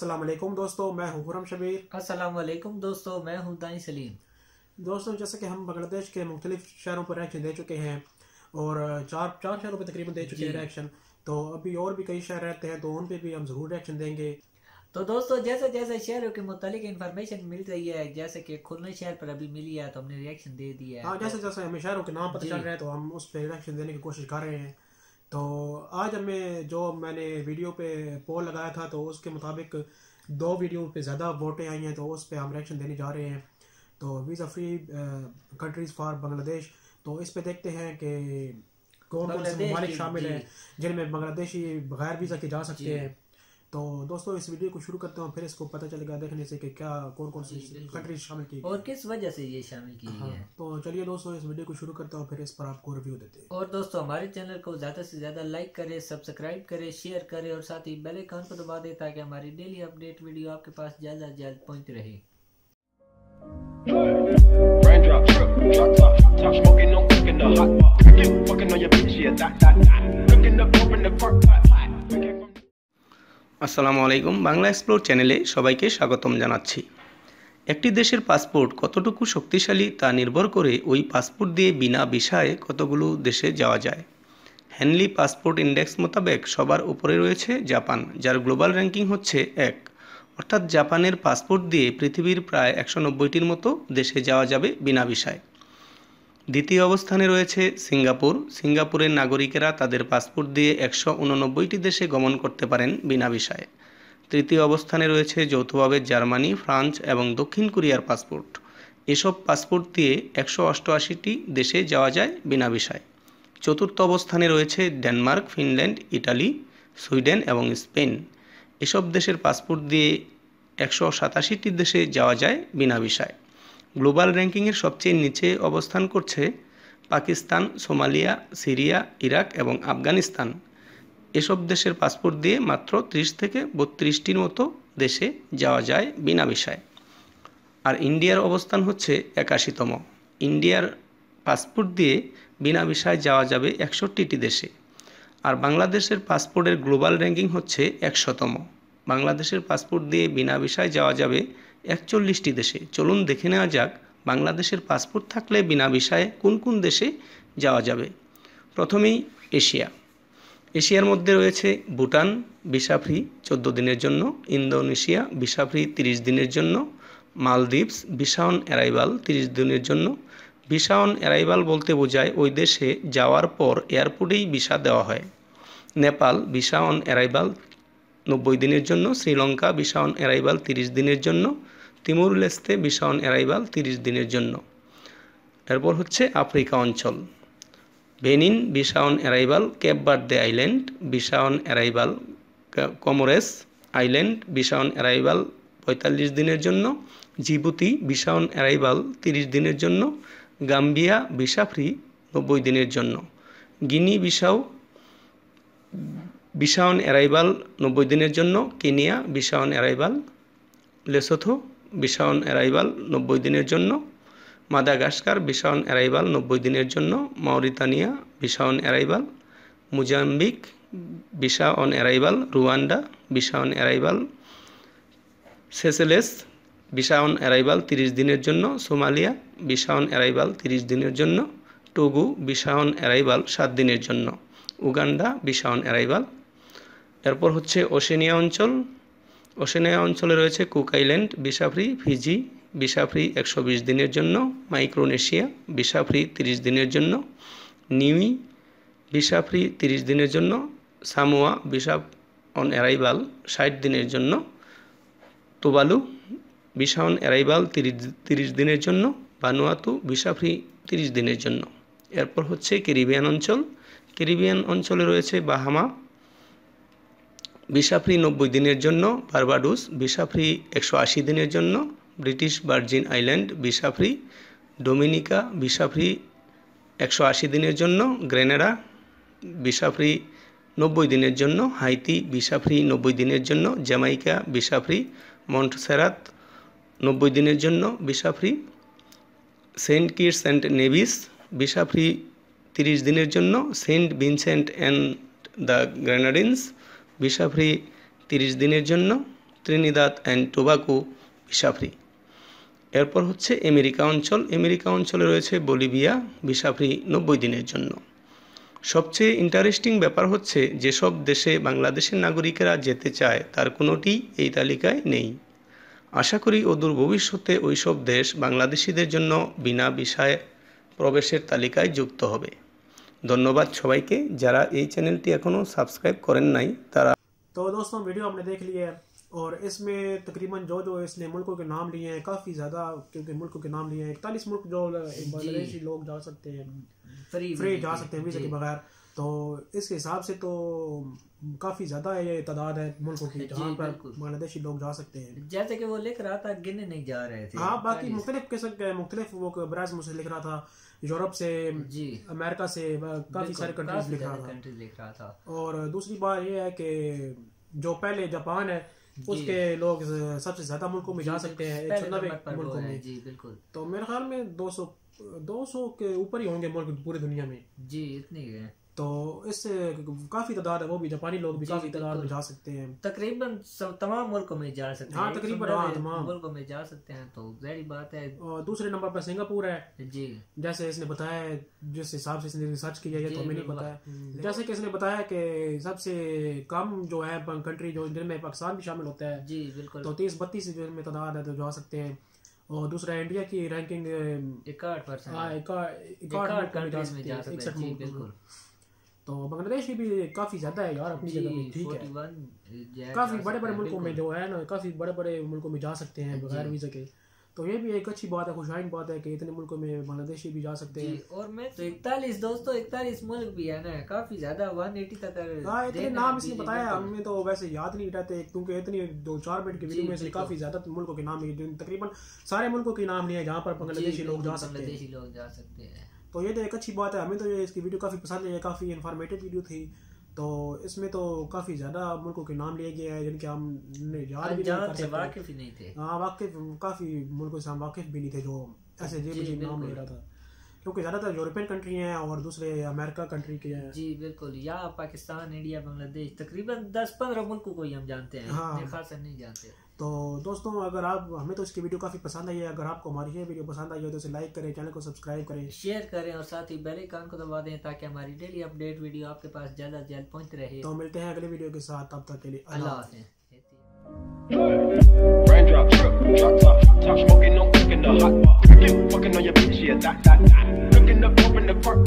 अस्सलाम वालेकुम दोस्तों, मैं हूं खुरम शबीर। अस्सलाम वालेकुम दोस्तों, मैं हूं दाई सलीम। दोस्तों, जैसे कि हम बांग्लादेश के मुख्तलिफ शहरों पर रिएक्शन दे चुके हैं और चार चार शहरों पर तकरीबन दे चुके जी हैं रिएक्शन। तो अभी और भी कई शहर रहते हैं, तो उन पे भी हम ज़रूर रिएक्शन देंगे। तो दोस्तों, जैसे जैसे शहरों के मुतालिक इन्फॉर्मेशन मिल रही है, जैसे कि खुलने शहर पर अभी मिली है तो हमने रिएक्शन दे दिया है। हाँ, जैसे जैसे हमें शहरों के नाम पता जी चल रहे हैं तो हम उस पर रिएक्शन देने की कोशिश कर रहे हैं। तो आज मैंने वीडियो पे पोल लगाया था, तो उसके मुताबिक दो वीडियो पे ज़्यादा वोटें आई हैं, तो उस पर हम रिएक्शन देने जा रहे हैं। तो visa free countries for Bangladesh, तो इस पे देखते हैं कि कौन कौन से बांग्लादेश ममालिक की। शामिल जी हैं जिनमें बांग्लादेशी बगैर वीज़ा के जा जी सकते हैं। तो दोस्तों, इस वीडियो को शुरू करते हैं, फिर इसको पता चलेगा देखने से कि क्या कौन सी जी बिल्कुल। कंट्रीज शामिल की और गई। किस वजह से ये शामिल की हाँ, गई है। तो चलिए दोस्तों, इस वीडियो को शुरू करता हूँ, फिर इस पर आपको रिव्यू देते हैं। और दोस्तों, हमारे चैनल को ज़्यादा से ज़्यादा लाइक करें, सब्सक्राइब करें, शेयर करें और साथ ही बेल आइकन को दबा दें ताकि हमारी डेली अपडेट वीडियो आपके पास जल्द से जल्द पहुंचती रहे। Raindrop, drop top, top smoking, no cooking the hot pot. Fucking on your bitch, yeah, that. Cooking up dope in the park, pot. আসসালামু আলাইকুম। বাংলা এক্সপ্লোর চ্যানেলে সবাইকে স্বাগতম জানাচ্ছি। একটি দেশের পাসপোর্ট কতটুকু শক্তিশালী তা নির্ভর করে ওই পাসপোর্ট দিয়ে বিনা ভিসায় কতগুলো দেশে যাওয়া যায়। হেনলি পাসপোর্ট ইন্ডেক্স মোতাবেক সবার উপরে রয়েছে জাপান, যার গ্লোবাল র্যাঙ্কিং হচ্ছে 1, অর্থাৎ জাপানের পাসপোর্ট দিয়ে পৃথিবীর প্রায় 190টির মতো দেশে যাওয়া যাবে বিনা ভিসায়। দ্বিতীয় অবস্থানে রয়েছে সিঙ্গাপুর। সিঙ্গাপুরের নাগরিকেরা তাদের পাসপোর্ট দিয়ে 189টি দেশে গমন করতে পারেন বিনা ভিসায়। তৃতীয় অবস্থানে রয়েছে যৌথভাবে জার্মানি, ফ্রান্স এবং দক্ষিণ কোরিয়ার পাসপোর্ট। এসব পাসপোর্ট দিয়ে 188টি দেশে যাওয়া যায় বিনা ভিসায়। চতুর্থ অবস্থানে রয়েছে ডেনমার্ক, ফিনল্যান্ড, ইটালি, সুইডেন এবং স্পেন। এসব দেশের পাসপোর্ট দিয়ে 187টি দেশে যাওয়া যায় বিনা ভিসায়। গ্লোবাল র্যাঙ্কিংয়ের সবচেয়ে নিচে অবস্থান করছে পাকিস্তান, সোমালিয়া, সিরিয়া, ইরাক এবং আফগানিস্তান। এসব দেশের পাসপোর্ট দিয়ে মাত্র 30 থেকে 32টির মতো দেশে যাওয়া যায় বিনা ভিসায়। আর ইন্ডিয়ার অবস্থান হচ্ছে 81তম। ইন্ডিয়ার পাসপোর্ট দিয়ে বিনা ভিসায় যাওয়া যাবে 61টি দেশে। আর বাংলাদেশের পাসপোর্টের গ্লোবাল র্যাঙ্কিং হচ্ছে 100তম। বাংলাদেশের পাসপোর্ট দিয়ে বিনা ভিসায় যাওয়া যাবে 41টি দেশে। চলুন দেখে নেওয়া যাক বাংলাদেশের পাসপোর্ট থাকলে বিনা ভিসায় কোন কোন দেশে যাওয়া যাবে। প্রথমেই এশিয়া। এশিয়ার মধ্যে রয়েছে ভুটান, ভিসা ফ্রি 14 দিনের জন্য। ইন্দোনেশিয়া, ভিসা ফ্রি 30 দিনের জন্য। মালদ্বীপস, ভিসা অন অ্যারাইভাল 30 দিনের জন্য। ভিসা অন অ্যারাইভাল বলতে বোঝায় ওই দেশে যাওয়ার পর এয়ারপোর্টেই ভিসা দেওয়া হয়। নেপাল, ভিসা অন অ্যারাইভাল 90 দিনের জন্য। শ্রীলঙ্কা, ভিসা অন অ্যারাইভাল 30 দিনের জন্য। Timor Leste, visa on arrival 30 দিনের জন্য। এরপর হচ্ছে আফ্রিকা অঞ্চল। Benin, visa on arrival Cape Verde island, visa on arrival Comoros island, visa on arrival 45 দিনের জন্য। জিবুতি, ভিসা অন অ্যারাইভাল 30 দিনের জন্য। গাম্বিয়া, ভিসা ফ্রি 90 দিনের জন্য। গিনি বিসাউ, ভিসা অন অ্যারাইভাল 90 দিনের জন্য। Kenya, visa on arrival. Lesotho, visa on arrival 90 দিনের জন্য। মাদাগাস্কার, ভিসা অন অ্যারাইভাল 90 দিনের জন্য। Mauritania, visa on arrival. Mozambique, visa on arrival. Rwanda, visa on arrival. Seychelles, visa on arrival 30 দিনের জন্য। Somalia, visa on arrival 30 দিনের জন্য। Togo, visa on arrival 7 দিনের জন্য। Uganda, visa on arrival. এরপর হচ্ছে ওশেনিয়া অঞ্চল। ওশেনিয়া অঞ্চলে রয়েছে cook island, visa free. Fiji, visa free 120 দিনের জন্য। মাইক্রোনেশিয়া, ভিসা ফ্রি 30 দিনের জন্য। নিউই, ভিসা ফ্রি 30 দিনের জন্য। সামোয়া, ভিসা অন অ্যারাইভাল 60 দিনের জন্য। তোবালু, ভিসা অন অ্যারাইভাল 30 দিনের জন্য। ভানুয়াতু, ভিসা ফ্রি 30 দিনের জন্য। এরপর হচ্ছে ক্যারিবিয়ান অঞ্চল। ক্যারিবিয়ান অঞ্চলে রয়েছে বাহামা, ভিসা ফ্রি 90 দিনের জন্য। বারবাডোস, ভিসা ফ্রি 180 দিনের জন্য। British virgin island, visa free. Dominica, visa free 180 দিনের জন্য। গ্রেনাডা, ভিসা ফ্রি 90 দিনের জন্য। হাইতি, ভিসা ফ্রি 90 দিনের জন্য। Jamaica, visa free. মন্টসেরাত 90 দিনের জন্য, visa free. Saint Kitts and Nevis, visa free 30 দিনের জন্য। Saint Vincent and the Grenadines, visa free 30 দিনের জন্য। Trinidad and Tobago visa free. এরপর হচ্ছে আমেরিকা অঞ্চলে রয়েছে বলিভিয়া ভিসা ফ্রি 90 দিনের জন্য। সবচেয়ে ইন্টারেস্টিং ব্যাপার হচ্ছে যেসব দেশে বাংলাদেশের নাগরিকেরা যেতে চায় তার কোনোটি এই তালিকায় নেই। আশা করি অদূর ভবিষ্যতে ওইসব দেশ বাংলাদেশিদের জন্য বিনা ভিসায় প্রবেশের তালিকায় যুক্ত হবে। ধন্যবাদ সবাইকে। যারা এই চ্যানেলটি এখনও সাবস্ক্রাইব করেন নাই তারা। तो दोस्तों वीडियो हमने देख ली है और इसमें तकरीबन जो इसने मुल्कों के नाम लिए हैं काफ़ी ज़्यादा, क्योंकि मुल्कों के नाम लिए हैं 41 मुल्क जो बांग्लादेशी लोग जा सकते हैं, फ्री जा सकते हैं वीज़ा के बगैर। तो इसके हिसाब से तो काफ़ी ज़्यादा ये तादाद है मुल्कों की जहाँ पर बांग्लादेशी लोग जा सकते हैं। जैसे कि वो लिख रहा था गिने नहीं जा रहे थे। हाँ, बाकी मुख्तलिफ किस्म के मुख्तलिफ वो बराज मुझसे लिख रहा था, यूरोप से, अमेरिका से, काफ़ी सारे कंट्रीज लिख रहा था। और दूसरी बात ये है कि जो पहले जापान है उसके लोग सबसे ज्यादा मुल्कों में जा सकते हैं, 190 मुल्कों में। जी बिल्कुल। तो मेरे ख्याल में 200 के ऊपर ही होंगे मुल्क पूरी दुनिया में। जी इतनी है। तो इससे काफी तादाद है, वो भी जापानी लोग भी काफी तादाद में जा सकते हैं। तकरीबन तमाम मुल्कों में जा सकते हैं। हाँ, तकरीबन तमाम मुल्कों में जा सकते हैं, तो जाहिर बात है। और दूसरे नंबर पर सिंगापुर है। जी जैसे इसने बताया, जिस हिसाब से इसने रिसर्च किया है तो हमें नहीं पता है। जैसे कि इसने बताया कि सबसे कम जो है कंट्री जो जिनमें पाकिस्तान भी शामिल होता है। जी बिल्कुल। तो 30-32 जो इनमें तादाद है तो जा सकते हैं। और दूसरा इंडिया की रैंकिंग 61%। हाँ, 61 कंट्रीज में जा सकते हैं। बिल्कुल। तो बांग्लादेश भी काफी ज्यादा है यार, अपनी जगह ठीक है। काफी बड़े बड़े मुल्कों में जो है ना, काफी बड़े बड़े मुल्कों में जा सकते हैं बगैर वीजा के। तो ये भी एक अच्छी बात है, खुशहाइन बात है कि इतने मुल्कों में बांग्लादेशी भी जा सकते हैं। और मैं तो 41 मुल्क भी है ना, काफी ज्यादा 180 तक। हाँ, इतने नाम इसने बताया, हमें तो वैसे याद नहीं रहते क्योंकि इतनी 2-4 मिनट की वीडियो में इसने काफी ज्यादा मुल्कों के नाम लिए, तकरीबन सारे मुल्कों के नाम लिए जहाँ पर बांग्लादेशी लोग जा सकते हैं। तो ये तो एक अच्छी बात है। हमें तो ये इसकी वीडियो काफ़ी पसंद है, काफ़ी इन्फॉर्मेटिव वीडियो थी। तो इसमें तो काफ़ी ज़्यादा मुल्कों के नाम लिए गए हैं जिनके हम याद भी वाकिफ ही नहीं थे। हाँ, वाकिफ काफ़ी मुल्कों से हम वाकिफ भी नहीं थे जो ऐसे जी नाम ले रहा था, क्योंकि ज़्यादातर यूरोपियन कंट्री हैं और दूसरे अमेरिका कंट्री के हैं। जी बिल्कुल। या पाकिस्तान, इंडिया, बांग्लादेश, तकरीबन 10-15 मुल्कों को ही हम जानते हैं। हाँ, खासा नहीं जानते। तो दोस्तों अगर आप, हमें तो इसकी वीडियो काफ़ी पसंद आई है। अगर आपको हमारी ये वीडियो पसंद आई हो तो इसे लाइक करें, चैनल को सब्सक्राइब करें, शेयर करें और साथ ही बेल आइकन को दबा दें ताकि हमारी डेली अपडेट वीडियो आपके पास जल्द से जल्द पहुंचती रहे। तो मिलते हैं अगले वीडियो के साथ, तब तक के लिए अल्लाह हाफ़िज़। Raindrop, drop top, top smoking, no cooking the hot pot. Fucking on your bitch, yeah, that. Looking up, open the park,